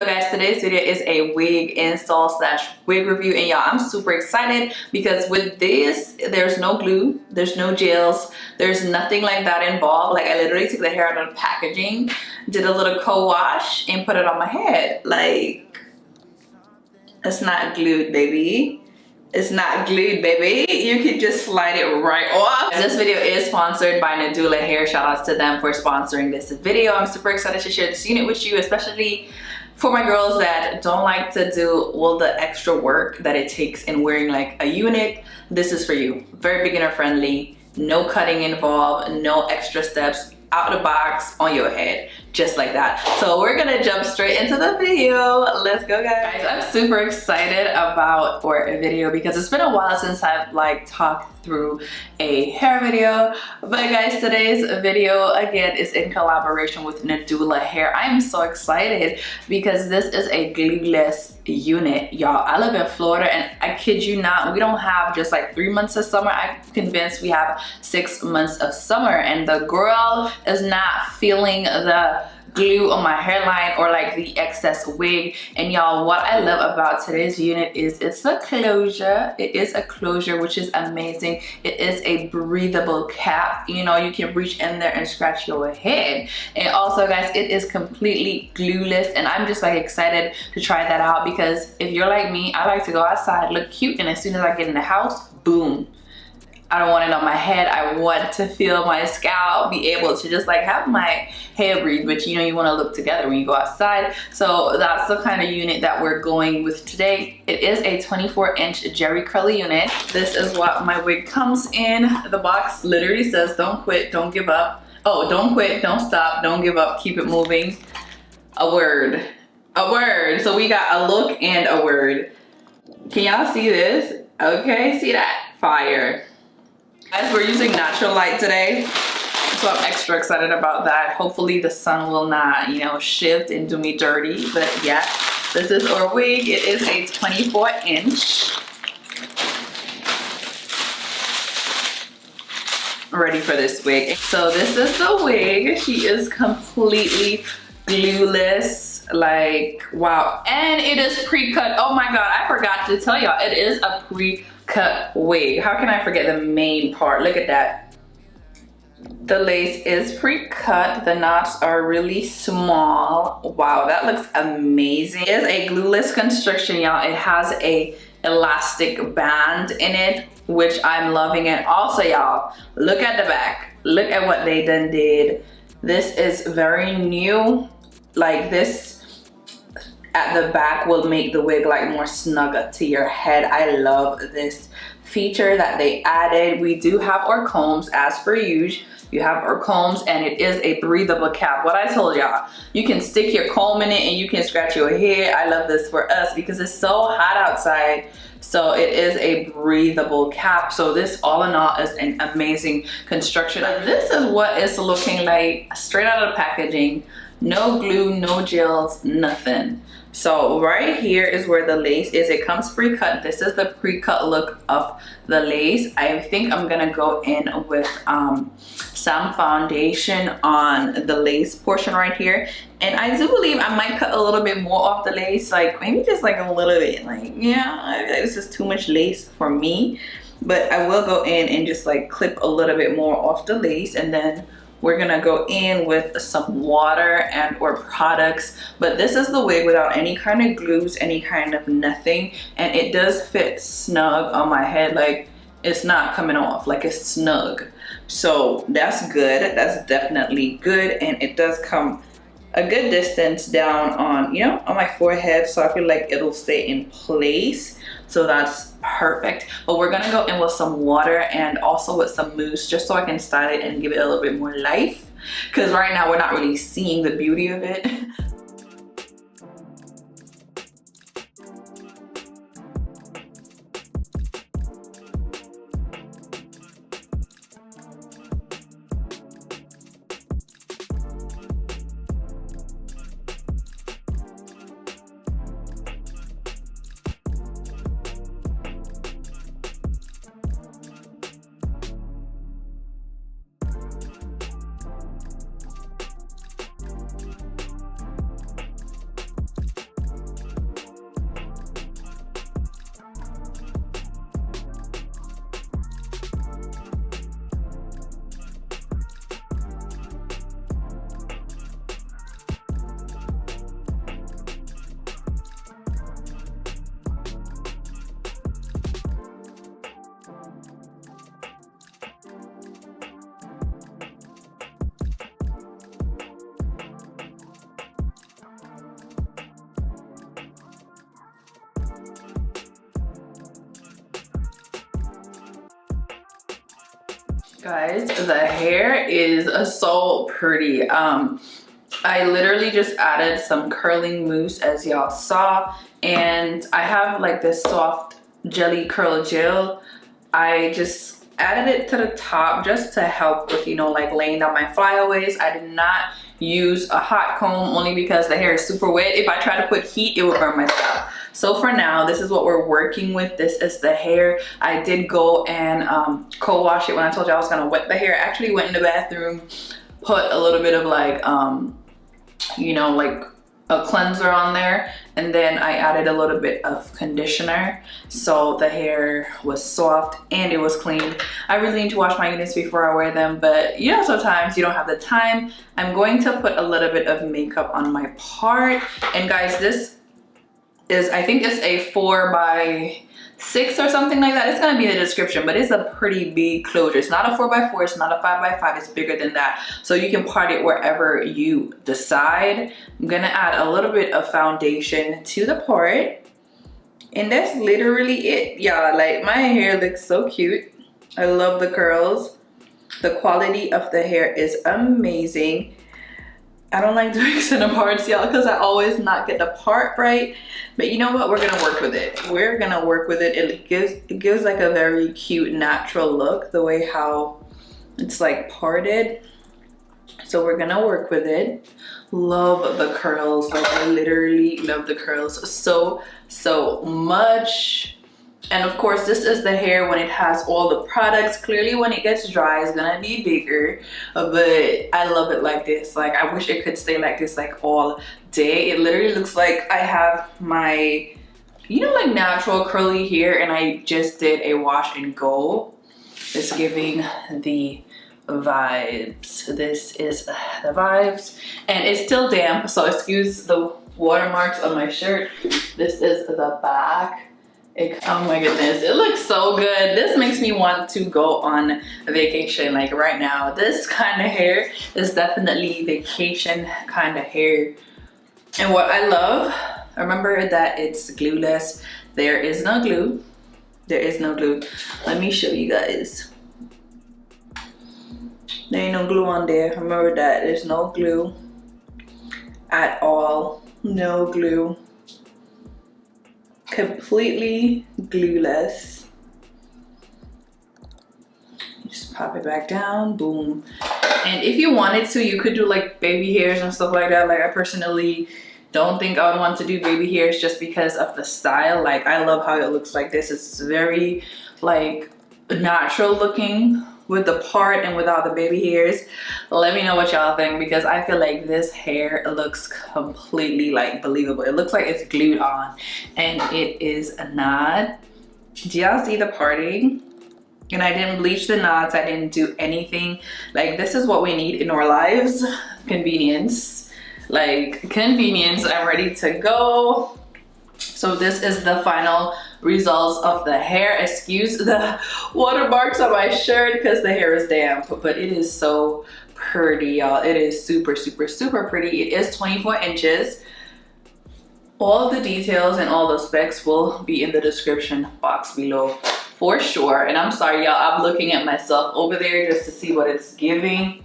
So guys, today's video is a wig install slash wig review, and y'all, I'm super excited because with this there's no glue, there's no gels, there's nothing like that involved. Like, I literally took the hair out of the packaging, did a little co-wash and put it on my head. Like, it's not glued, baby. It's not glued, baby. You can just slide it right off. This video is sponsored by Nadula Hair. Shout outs to them for sponsoring this video. I'm super excited to share this unit with you, especially for my girls that don't like to do all the extra work that it takes in wearing like a unit. This is for you. Very beginner friendly, no cutting involved, no extra steps, out of the box on your head, just like that. So we're gonna jump straight into the video. Let's go, guys. I'm super excited about our video because it's been a while since I've like talked through a hair video. But guys, today's video again is in collaboration with Nadula Hair. I'm so excited because this is a glueless unit, y'all. I live in Florida, and I kid you not, we don't have just like 3 months of summer. I'm convinced we have 6 months of summer, and the girl is not feeling the glue on my hairline or like the excess wig. And y'all, what I love about today's unit is it's a closure. It is a closure, which is amazing. It is a breathable cap. You know, you can reach in there and scratch your head. And also, guys, it is completely glueless, and I'm just like excited to try that out because if you're like me, I like to go outside, look cute, and as soon as I get in the house, boom, I don't want it on my head. I want to feel my scalp, be able to just like have my hair breathe, but you know, you want to look together when you go outside. So that's the kind of unit that we're going with today. It is a 24-inch Jerry curly unit. This is what my wig comes in. The box literally says, don't quit, don't give up. Oh, don't quit, don't stop, don't give up, keep it moving. A word. A word. So we got a look and a word. Can y'all see this? Okay, see that? Fire. Guys, we're using natural light today, so I'm extra excited about that. Hopefully the sun will not, you know, shift and do me dirty. But yeah, this is our wig. It is a 24-inch. Ready for this wig. So this is the wig. She is completely glueless. Like, wow. And it is pre-cut. Oh my god, I forgot to tell y'all, it is a pre-cut wig. How can I forget the main part? Look at that. The lace is pre-cut. The knots are really small. Wow, that looks amazing. It is a glueless construction, y'all. It has a elastic band in it, which I'm loving it. Also, y'all, look at the back. Look at what they done did. This is very new. Like, this at the back will make the wig like more snug to your head. I love this feature that they added. We do have our combs as per usual. You have our combs, and it is a breathable cap. What I told y'all, you can stick your comb in it and you can scratch your hair. I love this for us because it's so hot outside. So it is a breathable cap. So this all in all is an amazing construction. This is what it's looking like straight out of the packaging. No glue, no gels, nothing. So right here is where the lace is. It comes pre-cut. This is the pre-cut look of the lace. I think I'm gonna go in with some foundation on the lace portion right here. And I do believe I might cut a little bit more off the lace, like maybe just like a little bit. Like, yeah, this is too much lace for me. But I will go in and just like clip a little bit more off the lace, and then we're gonna go in with some water and or products. But this is the wig without any kind of glues, any kind of nothing, and it does fit snug on my head. Like, it's not coming off, like it's snug. So that's good. That's definitely good. And it does come a good distance down on, you know, on my forehead, so I feel like it'll stay in place. So that's perfect. But we're gonna go in with some water and also with some mousse, just so I can style it and give it a little bit more life, because right now we're not really seeing the beauty of it. Guys, the hair is so pretty. I literally just added some curling mousse, as y'all saw, and I have like this soft jelly curl gel. I just added it to the top just to help with, you know, like laying down my flyaways. I did not use a hot comb only because the hair is super wet. If I try to put heat, it would burn my scalp. So for now, this is what we're working with. This is the hair. I did go and co-wash it when I told you I was gonna wet the hair. I actually went in the bathroom, put a little bit of like, you know, like a cleanser on there, and then I added a little bit of conditioner, so the hair was soft and it was clean. I really need to wash my units before I wear them, but you know, sometimes you don't have the time. I'm going to put a little bit of makeup on my part, and guys, this is, I think it's a 4x6 or something like that. It's gonna be in the description, but it's a pretty big closure. It's not a 4x4, it's not a 5x5, it's bigger than that. So you can part it wherever you decide. I'm gonna add a little bit of foundation to the part, and that's literally it, y'all. Like, my hair looks so cute. I love the curls. The quality of the hair is amazing. I don't like doing center parts, y'all, because I always not get the part right. But you know what? We're gonna work with it. We're gonna work with it. It gives like a very cute, natural look, the way how it's like parted. So we're gonna work with it. Love the curls. Like, I literally love the curls so much. And of course, this is the hair when it has all the products. Clearly, when it gets dry, it's gonna be bigger, but I love it like this. Like, I wish it could stay like this like all day. It literally looks like I have my, you know, like natural curly hair, and I just did a wash and go. It's giving the vibes. This is the vibes, and it's still damp, so excuse the watermarks on my shirt. This is the back. Oh my goodness, it looks so good. This makes me want to go on a vacation like right now. This kind of hair is definitely vacation kind of hair. And what I love, remember that it's glueless. There is no glue. There is no glue. Let me show you guys. There ain't no glue on there. Remember that. There's no glue at all. No glue. Completely glueless. Just pop it back down, boom. And if you wanted to, you could do like baby hairs and stuff like that. Like, I personally don't think I would want to do baby hairs just because of the style. Like, I love how it looks like this. It's very like natural looking with the part and without the baby hairs. Let me know what y'all think, because I feel like this hair looks completely like believable. It looks like it's glued on, and it is not. Do y'all see the parting? And I didn't bleach the knots. I didn't do anything. Like, this is what we need in our lives. Convenience. Like, convenience. I'm ready to go. So this is the final results of the hair. Excuse the watermarks on my shirt because the hair is damp, but it is so pretty, y'all. It is super pretty. It is 24 inches. All the details and all the specs will be in the description box below for sure. And I'm sorry, y'all, I'm looking at myself over there just to see what it's giving.